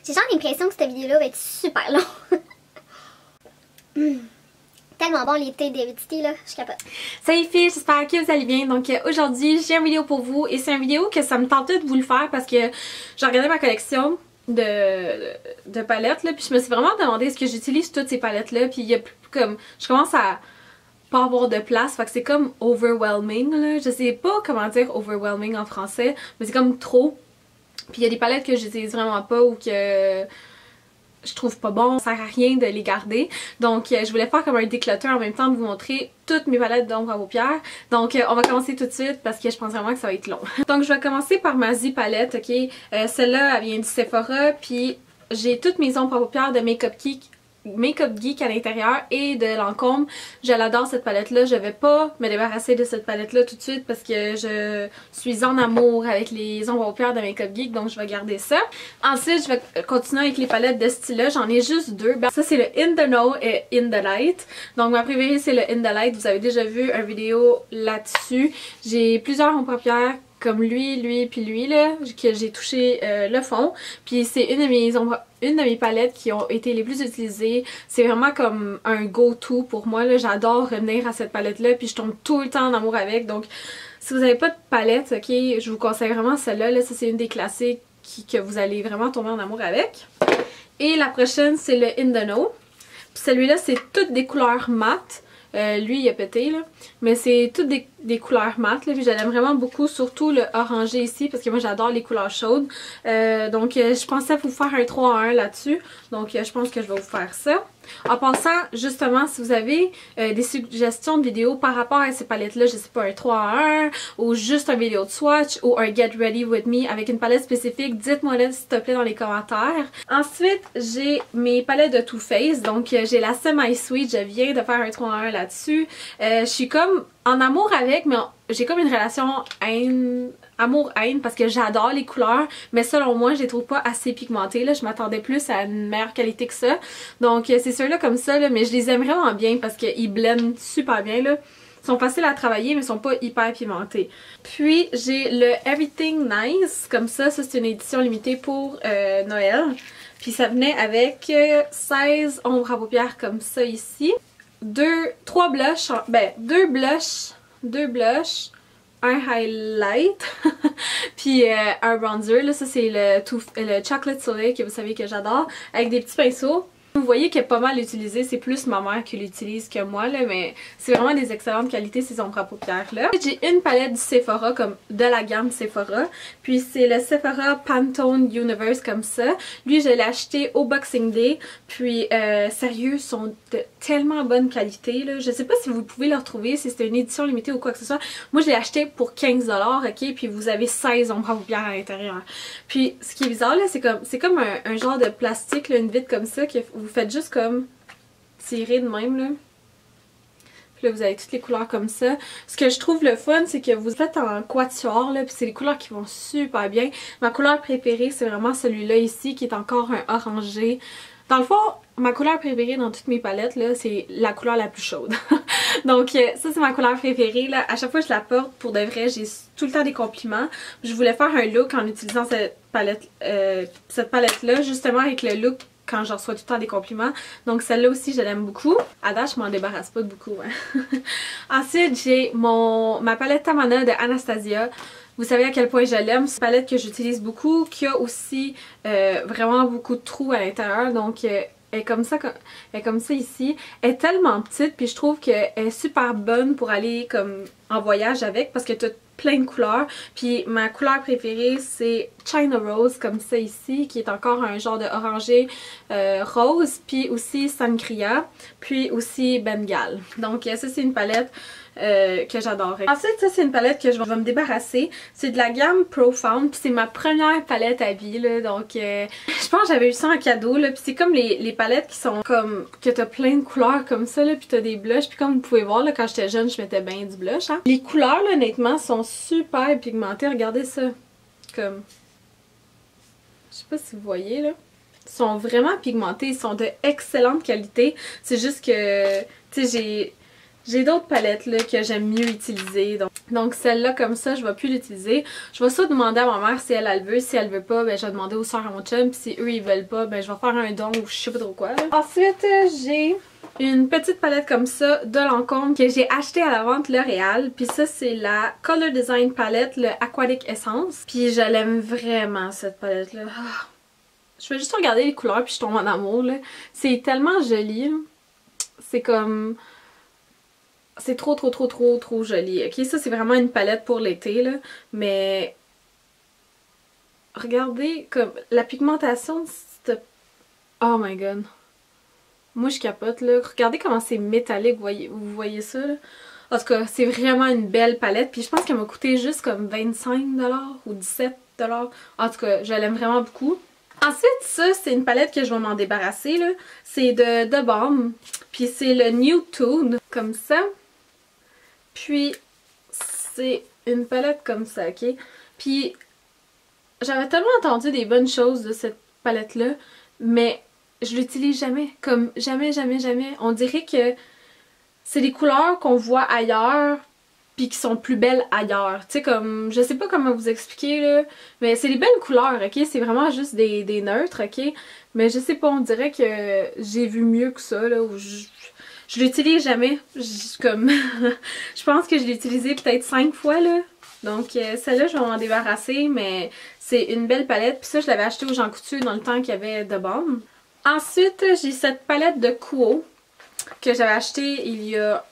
J'ai genre l'impression que cette vidéo-là va être super longue. Tellement bon les thés d'Hérédité là, je capote. Salut filles, j'espère que vous allez bien. Donc aujourd'hui j'ai une vidéo pour vous et c'est une vidéo que ça me tentait de vous le faire parce que j'ai regardé ma collection de palettes là, puis je me suis vraiment demandé est-ce que j'utilise toutes ces palettes là, puis il y a plus comme, je commence à pas avoir de place, fait que c'est comme overwhelming là, je sais pas comment dire overwhelming en français, mais c'est comme trop. Puis il y a des palettes que j'utilise vraiment pas ou que je trouve pas bon, ça sert à rien de les garder. Donc je voulais faire comme un déclutter en même temps de vous montrer toutes mes palettes d'ombre à paupières. Donc on va commencer tout de suite parce que je pense vraiment que ça va être long. Donc je vais commencer par ma Z palette, ok? Celle-là elle vient du Sephora, puis j'ai toutes mes ombres à paupières de Makeup Geek à l'intérieur et de Lancôme. Je l'adore cette palette là, je vais pas me débarrasser de cette palette là tout de suite parce que je suis en amour avec les ombres à paupières de Makeup Geek, donc je vais garder ça. Ensuite je vais continuer avec les palettes de style là, j'en ai juste deux. Ça c'est le In the Know et In the Light. Donc ma préférée c'est le In the Light, vous avez déjà vu une vidéo là-dessus. J'ai plusieurs ombres à paupières comme lui, puis lui là, que j'ai touché le fond. Puis c'est une de mes palettes qui ont été les plus utilisées. C'est vraiment comme un go-to pour moi là. J'adore revenir à cette palette là, puis je tombe tout le temps en amour avec. Donc si vous n'avez pas de palette, ok, je vous conseille vraiment celle-là. Là, ça c'est une des classiques que vous allez vraiment tomber en amour avec. Et la prochaine c'est le In the Know. Puis celui-là c'est toutes des couleurs mates. Lui il a pété là, mais c'est toutes des couleurs mates là, puis je l'aime vraiment beaucoup, surtout le orangé ici parce que moi j'adore les couleurs chaudes. Donc je pensais vous faire un 3 en 1 là-dessus, donc je pense que je vais vous faire ça. En passant, justement, si vous avez des suggestions de vidéos par rapport à ces palettes-là, je sais pas, un 3 en 1 ou juste un vidéo de swatch ou un Get Ready With Me avec une palette spécifique, dites-moi-le s'il te plaît dans les commentaires. Ensuite, j'ai mes palettes de Too Faced, donc j'ai la Semi Sweet, je viens de faire un 3 en 1 là-dessus. Je suis comme en amour avec, mais j'ai comme une relation amour-haine parce que j'adore les couleurs, mais selon moi je les trouve pas assez pigmentées là. Je m'attendais plus à une meilleure qualité que ça, donc c'est ceux-là comme ça là, mais je les aime vraiment bien parce qu'ils blendent super bien là. Ils sont faciles à travailler mais ils sont pas hyper pimentés. Puis j'ai le Everything Nice comme ça c'est une édition limitée pour Noël. Puis ça venait avec 16 ombres à paupières comme ça ici. Deux blushs, un highlight, puis un bronzer. Là, ça c'est le Chocolate Soleil que vous savez que j'adore, avec des petits pinceaux. Vous voyez qu'elle est pas mal utilisée, c'est plus ma mère qui l'utilise que moi là, mais c'est vraiment des excellentes qualités ces ombres à paupières là. J'ai une palette du Sephora, comme de la gamme Sephora, puis c'est le Sephora Pantone Universe comme ça. Lui je l'ai acheté au Boxing Day, puis sérieux, sont de tellement bonne qualité là. Je sais pas si vous pouvez le retrouver, si c'était une édition limitée ou quoi que ce soit. Moi je l'ai acheté pour 15$, ok, puis vous avez 16 ombres à paupières à l'intérieur. Puis ce qui est bizarre là, c'est comme un genre de plastique là, une vitre comme ça que vous faites juste comme tirer de même là. Puis là vous avez toutes les couleurs comme ça. Ce que je trouve le fun c'est que vous faites en quatuor là, puis c'est les couleurs qui vont super bien. Ma couleur préférée c'est vraiment celui-là ici qui est encore un orangé. Dans le fond, ma couleur préférée dans toutes mes palettes là, c'est la couleur la plus chaude. Donc ça c'est ma couleur préférée là. À chaque fois que je la porte, pour de vrai, j'ai tout le temps des compliments. Je voulais faire un look en utilisant cette palette là, justement avec le look quand je reçois tout le temps des compliments. Donc celle-là aussi je l'aime beaucoup. À date je m'en débarrasse pas beaucoup hein. Ensuite j'ai ma palette Tamana de Anastasia. Vous savez à quel point je l'aime. C'est une palette que j'utilise beaucoup, qui a aussi vraiment beaucoup de trous à l'intérieur. Donc elle est comme ça ici. Elle est tellement petite, puis je trouve qu'elle est super bonne pour aller comme en voyage avec parce que tu as plein de couleurs. Puis ma couleur préférée c'est China Rose comme ça ici, qui est encore un genre de orangé rose. Puis aussi Sangria, puis aussi Bengal. Donc ça c'est une palette que j'adorais. Ensuite ça c'est une palette que je vais me débarrasser. C'est de la gamme Profound, puis c'est ma première palette à vie là, donc je pense que j'avais eu ça en cadeau là, puis c'est comme les palettes qui sont comme que t'as plein de couleurs comme ça là, puis t'as des blushs, puis comme vous pouvez voir là, quand j'étais jeune je mettais bien du blush hein. Les couleurs là honnêtement sont super pigmentées, regardez ça, comme je sais pas si vous voyez là, ils sont vraiment pigmentés, ils sont de excellente qualité. C'est juste que tu sais J'ai d'autres palettes là, que j'aime mieux utiliser. Donc celle-là, comme ça, je vais plus l'utiliser. Je vais soit demander à ma mère si elle le veut. Si elle veut pas, ben je vais demander aux soeurs à mon chum. Puis si eux ils veulent pas, ben je vais faire un don ou je sais pas trop quoi. Là. Ensuite, j'ai une petite palette comme ça de Lancôme que j'ai acheté à la vente L'Oréal. Puis ça, c'est la Color Design Palette, le Aquatic Essence. Puis je l'aime vraiment, cette palette-là. Ah. Je vais juste regarder les couleurs puis je tombe en amour, là. C'est tellement joli. C'est comme... C'est trop joli. Ok, ça c'est vraiment une palette pour l'été là. Mais regardez comme la pigmentation. Oh my god. Moi je capote là. Regardez comment c'est métallique. Vous voyez ça là. En tout cas, c'est vraiment une belle palette. Puis je pense qu'elle m'a coûté juste comme 25$ ou 17$. En tout cas, je l'aime vraiment beaucoup. Ensuite, ça, c'est une palette que je vais m'en débarrasser là. C'est de The Balm. Puis c'est le Nude Tone. Comme ça. Puis, c'est une palette comme ça, ok? Puis, j'avais tellement entendu des bonnes choses de cette palette-là, mais je l'utilise jamais. Comme jamais. On dirait que c'est des couleurs qu'on voit ailleurs, puis qui sont plus belles ailleurs. Tu sais, comme, je sais pas comment vous expliquer, là, mais c'est des belles couleurs, ok? C'est vraiment juste des neutres, ok? Mais je sais pas, on dirait que j'ai vu mieux que ça, là, où je l'utilise jamais. Comme je pense que je l'ai utilisé peut-être 5 fois là. Donc celle-là, je vais m'en débarrasser, mais c'est une belle palette. Puis ça, je l'avais acheté au Jean Coutu dans le temps qu'il y avait de Balm. Ensuite, j'ai cette palette de Kuo que j'avais achetée il y a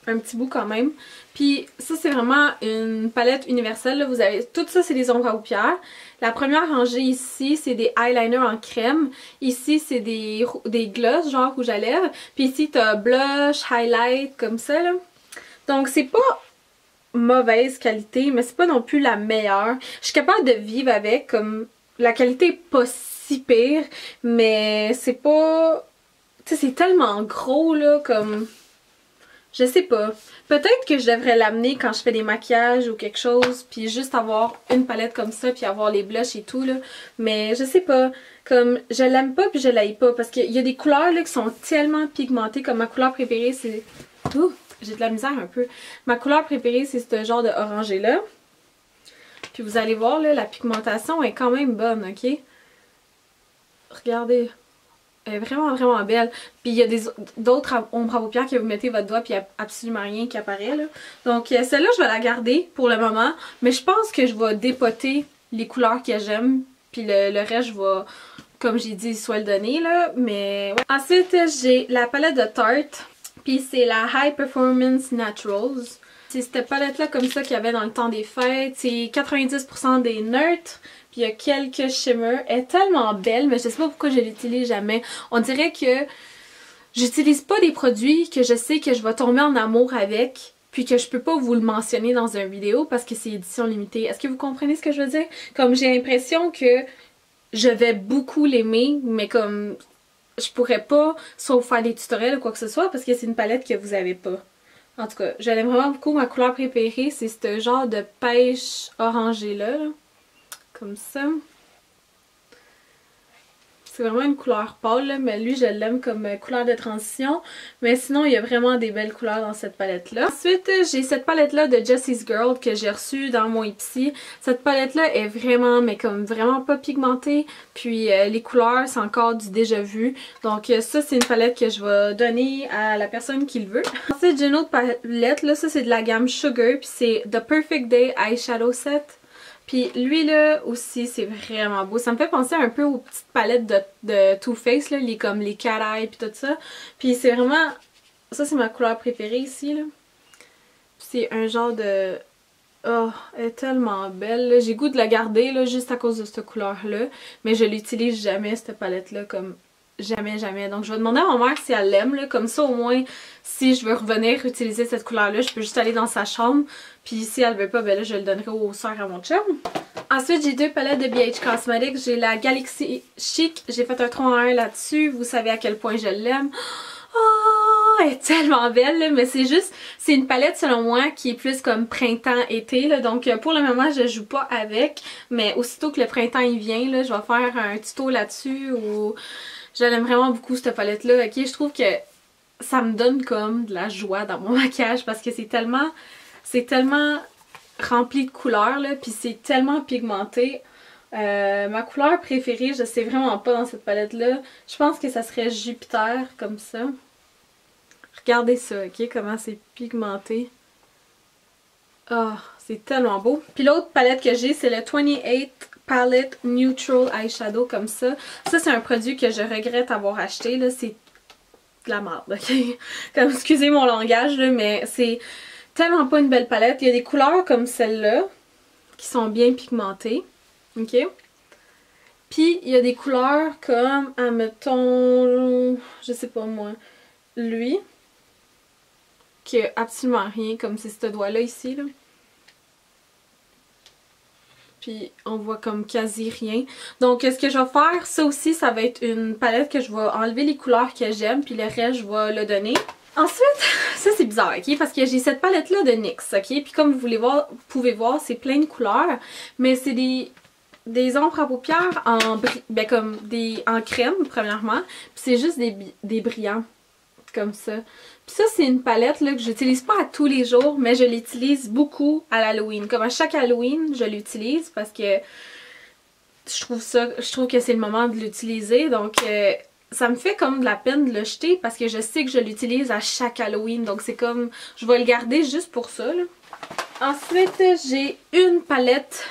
un petit bout quand même. Puis ça, c'est vraiment une palette universelle. Là. Vous avez tout ça, c'est des ombres à paupières. La première rangée ici, c'est des eyeliners en crème. Ici, c'est des gloss, genre rouge à lèvres. Puis ici, t'as blush, highlight, comme ça. Là. Donc, c'est pas mauvaise qualité, mais c'est pas non plus la meilleure. Je suis capable de vivre avec, comme, la qualité est pas si pire, mais c'est pas... Tu sais, c'est tellement gros, là, comme... Je sais pas. Peut-être que je devrais l'amener quand je fais des maquillages ou quelque chose, puis juste avoir une palette comme ça, puis avoir les blushs et tout, là. Mais je sais pas. Comme, je l'aime pas puis je l'aime pas, parce qu'il y a des couleurs, là, qui sont tellement pigmentées, comme ma couleur préférée, c'est... Ouh, j'ai de la misère un peu. Ma couleur préférée, c'est ce genre de orangé-là. Puis vous allez voir, là, la pigmentation est quand même bonne, ok? Regardez. Elle est vraiment belle. Puis il y a d'autres ombres à paupières que vous mettez votre doigt puis il n'y a absolument rien qui apparaît là. Donc celle-là je vais la garder pour le moment. Mais je pense que je vais dépoter les couleurs que j'aime. Puis le reste je vais, comme j'ai dit, soit le donner là. Mais ouais. Ensuite j'ai la palette de Tarte. Puis c'est la High Performance Naturals. C'est cette palette là comme ça qu'il y avait dans le temps des fêtes. C'est 90% des neutres. Puis il y a quelques shimmers. Elle est tellement belle, mais je sais pas pourquoi je l'utilise jamais. On dirait que j'utilise pas des produits que je sais que je vais tomber en amour avec, puis que je peux pas vous le mentionner dans une vidéo parce que c'est édition limitée. Est-ce que vous comprenez ce que je veux dire? Comme j'ai l'impression que je vais beaucoup l'aimer, mais comme je pourrais pas, sauf faire des tutoriels ou quoi que ce soit, parce que c'est une palette que vous avez pas. En tout cas, je l'aime vraiment beaucoup. Ma couleur préférée, c'est ce genre de pêche orangé là. Comme ça. C'est vraiment une couleur pâle, là, mais lui je l'aime comme couleur de transition. Mais sinon il y a vraiment des belles couleurs dans cette palette là. Ensuite j'ai cette palette là de Jessie's Girl que j'ai reçue dans mon Ipsy. Cette palette là est vraiment, mais comme vraiment pas pigmentée. Puis les couleurs c'est encore du déjà vu. Donc ça c'est une palette que je vais donner à la personne qui le veut. Ensuite j'ai une autre palette là, ça c'est de la gamme Sugar. Puis c'est The Perfect Day Eyeshadow Set. Puis lui là aussi c'est vraiment beau. Ça me fait penser un peu aux petites palettes de Too Faced là, comme les cat eye puis tout ça. Puis c'est vraiment... Ça c'est ma couleur préférée ici là. C'est un genre de... Oh, elle est tellement belle. J'ai goût de la garder là juste à cause de cette couleur là. Mais je l'utilise jamais cette palette là comme... Jamais. Donc je vais demander à ma mère si elle l'aime là. Comme ça au moins si je veux revenir utiliser cette couleur là, je peux juste aller dans sa chambre. Puis si elle veut pas, ben là je le donnerai aux soeurs à mon chum. Ensuite j'ai deux palettes de BH Cosmetics. J'ai la Galaxy Chic. J'ai fait un 3 en 1 là-dessus. Vous savez à quel point je l'aime. Oh, elle est tellement belle là, mais c'est juste, c'est une palette selon moi qui est plus comme printemps-été là, donc pour le moment je joue pas avec, mais aussitôt que le printemps il vient là, je vais faire un tuto là-dessus ou... Je l'aime vraiment beaucoup cette palette là, ok, je trouve que ça me donne comme de la joie dans mon maquillage parce que c'est tellement rempli de couleurs là, puis c'est tellement pigmenté. Ma couleur préférée, je sais vraiment pas dans cette palette là, je pense que ça serait Jupiter comme ça. Regardez ça, ok, comment c'est pigmenté. Oh, c'est tellement beau. Puis l'autre palette que j'ai, c'est le 28 Palette Neutral Eyeshadow comme ça. Ça, c'est un produit que je regrette avoir acheté, là, c'est de la merde, ok? Comme, excusez mon langage, là, mais c'est tellement pas une belle palette. Il y a des couleurs comme celle-là, qui sont bien pigmentées, ok? Puis, il y a des couleurs comme, admettons, je sais pas moi, lui, qui a absolument rien, comme c'est ce doigt-là ici, là. Puis on voit comme quasi rien. Donc ce que je vais faire, ça aussi, ça va être une palette que je vais enlever les couleurs que j'aime, puis le reste, je vais le donner. Ensuite, ça c'est bizarre, ok? Parce que j'ai cette palette-là de NYX, ok? Puis comme vous pouvez voir, c'est plein de couleurs, mais c'est des ombres à paupières en crème, premièrement. Puis c'est juste des brillants, comme ça. Puis ça, c'est une palette là, que j'utilise pas à tous les jours, mais je l'utilise beaucoup à l'Halloween. Comme à chaque Halloween, je l'utilise parce que je trouve que c'est le moment de l'utiliser. Donc, ça me fait comme de la peine de le jeter parce que je sais que je l'utilise à chaque Halloween. Donc, c'est comme, je vais le garder juste pour ça, là. Ensuite, j'ai une palette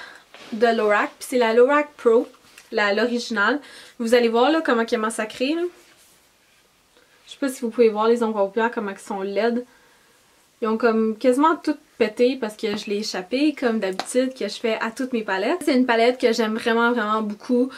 de Lorac, puis c'est la Lorac Pro, l'originale. Vous allez voir là comment elle est massacrée, là. Je sais pas si vous pouvez voir les ombres à paupières comment elles sont laides. Ils ont comme quasiment toutes pété parce que je l'ai échappé comme d'habitude que je fais à toutes mes palettes. C'est une palette que j'aime vraiment beaucoup.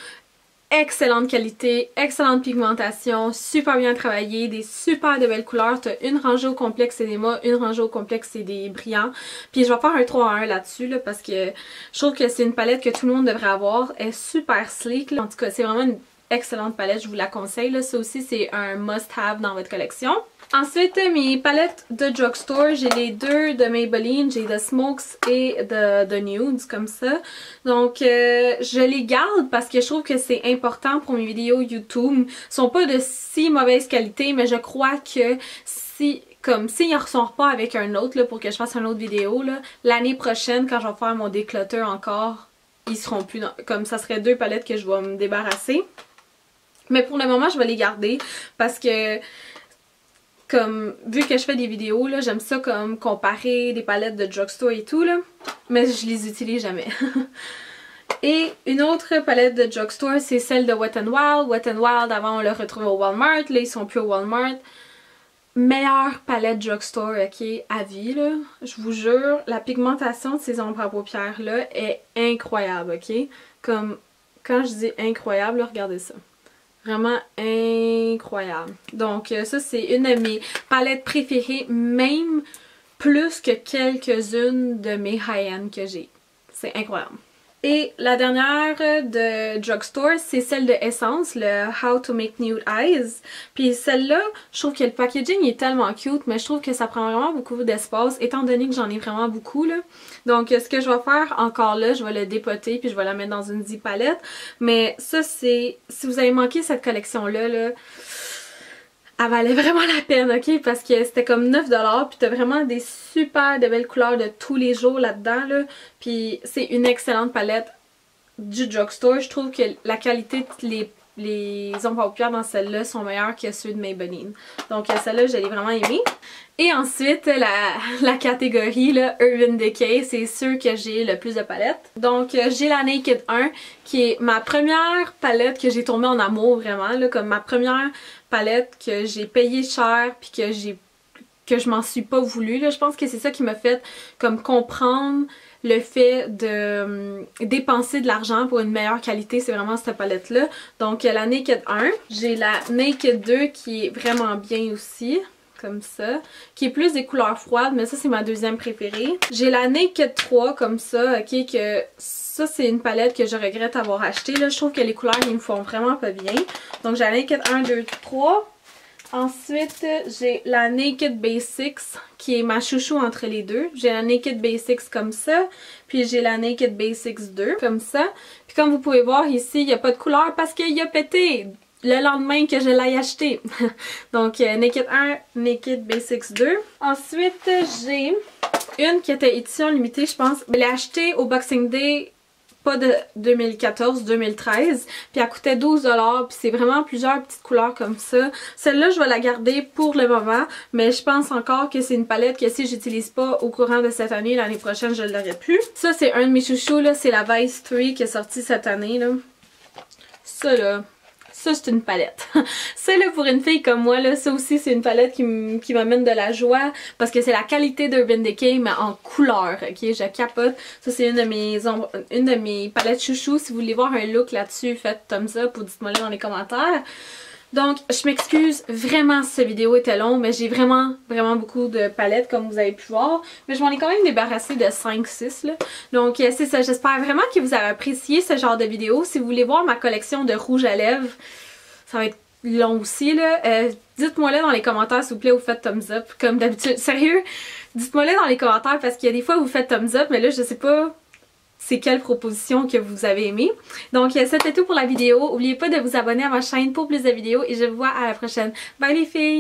Excellente qualité, excellente pigmentation, super bien travaillée, des super de belles couleurs. T'as une rangée au complexe c'est des mats, une rangée au complexe c'est des brillants. Puis je vais faire un 3 en 1 là-dessus là, parce que je trouve que c'est une palette que tout le monde devrait avoir. Elle est super sleek là. En tout cas, c'est vraiment une excellente palette, je vous la conseille là. Ça aussi c'est un must-have dans votre collection. Ensuite, mes palettes de drugstore, j'ai les deux de Maybelline, j'ai The Smokes et The Nudes comme ça. Donc je les garde parce que je trouve que c'est important pour mes vidéos YouTube. Ils sont pas de si mauvaise qualité, mais je crois que s'ils ne ressortent pas avec un autre là, pour que je fasse une autre vidéo, l'année prochaine quand je vais faire mon déclutter encore, ils seront plus dans, comme ça serait deux palettes que je vais me débarrasser. Mais pour le moment, je vais les garder parce que comme vu que je fais des vidéos, là, j'aime ça comme comparer des palettes de drugstore et tout, là, mais je les utilise jamais. Et une autre palette de drugstore, c'est celle de Wet n Wild. Wet n Wild, avant on le retrouvait au Walmart, là ils sont plus au Walmart. Meilleure palette drugstore, ok, à vie, là. Je vous jure, la pigmentation de ces ombres à paupières là est incroyable, ok. Comme, quand je dis incroyable, là, regardez ça. Vraiment incroyable. Donc ça c'est une de mes palettes préférées, même plus que quelques-unes de mes high-end que j'ai. C'est incroyable. Et la dernière de drugstore, c'est celle de Essence, le How to Make Nude Eyes. Puis celle-là, je trouve que le packaging est tellement cute, mais je trouve que ça prend vraiment beaucoup d'espace, étant donné que j'en ai vraiment beaucoup, là. Donc ce que je vais faire encore là, je vais le dépoter, puis je vais la mettre dans une 10 palette. Mais ça, c'est... Si vous avez manqué cette collection-là, là, elle valait vraiment la peine, ok? Parce que c'était comme 9$, puis t'as vraiment des super de belles couleurs de tous les jours là-dedans, là. Puis c'est une excellente palette du drugstore. Je trouve que la qualité, les ombres à paupières dans celle-là sont meilleures que ceux de Maybelline. Donc celle-là, je l'ai vraiment aimée. Et ensuite, la catégorie, là, Urban Decay, c'est ceux que j'ai le plus de palettes. Donc j'ai la Naked 1, qui est ma première palette que j'ai tombée en amour vraiment, là, comme ma première palette que j'ai payé cher puis que je m'en suis pas voulu, là. Je pense que c'est ça qui m'a fait comme comprendre le fait de dépenser de l'argent pour une meilleure qualité, c'est vraiment cette palette là. Donc la Naked 1, j'ai la Naked 2 qui est vraiment bien aussi, comme ça, qui est plus des couleurs froides, mais ça c'est ma deuxième préférée. J'ai la Naked 3 comme ça, ok, que ça c'est une palette que je regrette avoir achetée, là. Je trouve que les couleurs ils me font vraiment pas bien. Donc j'ai la Naked 1, 2, 3. Ensuite, j'ai la Naked Basics qui est ma chouchou entre les deux. J'ai la Naked Basics comme ça, puis j'ai la Naked Basics 2 comme ça. Puis comme vous pouvez voir ici, il n'y a pas de couleur parce qu'il a pété. le lendemain que je l'ai acheté. Donc Naked 1, Naked Basics 2. Ensuite j'ai une qui était édition limitée je pense. Je l'ai achetée au Boxing Day, pas de 2014-2013, puis elle coûtait 12$, puis c'est vraiment plusieurs petites couleurs comme ça. Celle-là, je vais la garder pour le moment, mais je pense encore que c'est une palette que si j'utilise pas au courant de cette année, l'année prochaine, je l'aurai plus. Ça, c'est un de mes chouchous, là, c'est la Vice 3 qui est sortie cette année, là. Ça, là... Ça, c'est une palette. Ça, là, pour une fille comme moi, là, ça aussi, c'est une palette qui m'amène de la joie parce que c'est la qualité d'Urban Decay, mais en couleur, ok? Je capote. Ça, c'est une de mes palettes chouchous. Si vous voulez voir un look là-dessus, faites thumbs up ou dites-moi là dans les commentaires. Donc, je m'excuse vraiment si cette vidéo était longue, mais j'ai vraiment beaucoup de palettes comme vous avez pu voir. Mais je m'en ai quand même débarrassé de 5-6 là. Donc, c'est ça. J'espère vraiment que vous avez apprécié ce genre de vidéo. Si vous voulez voir ma collection de rouge à lèvres, ça va être long aussi là. Dites-moi là dans les commentaires s'il vous plaît, vous faites thumbs up comme d'habitude. Sérieux, dites-moi là dans les commentaires parce qu'il y a des fois vous faites thumbs up, mais là je sais pas c'est quelle proposition que vous avez aimé. Donc c'était tout pour la vidéo. N'oubliez pas de vous abonner à ma chaîne pour plus de vidéos et je vous vois à la prochaine. Bye les filles!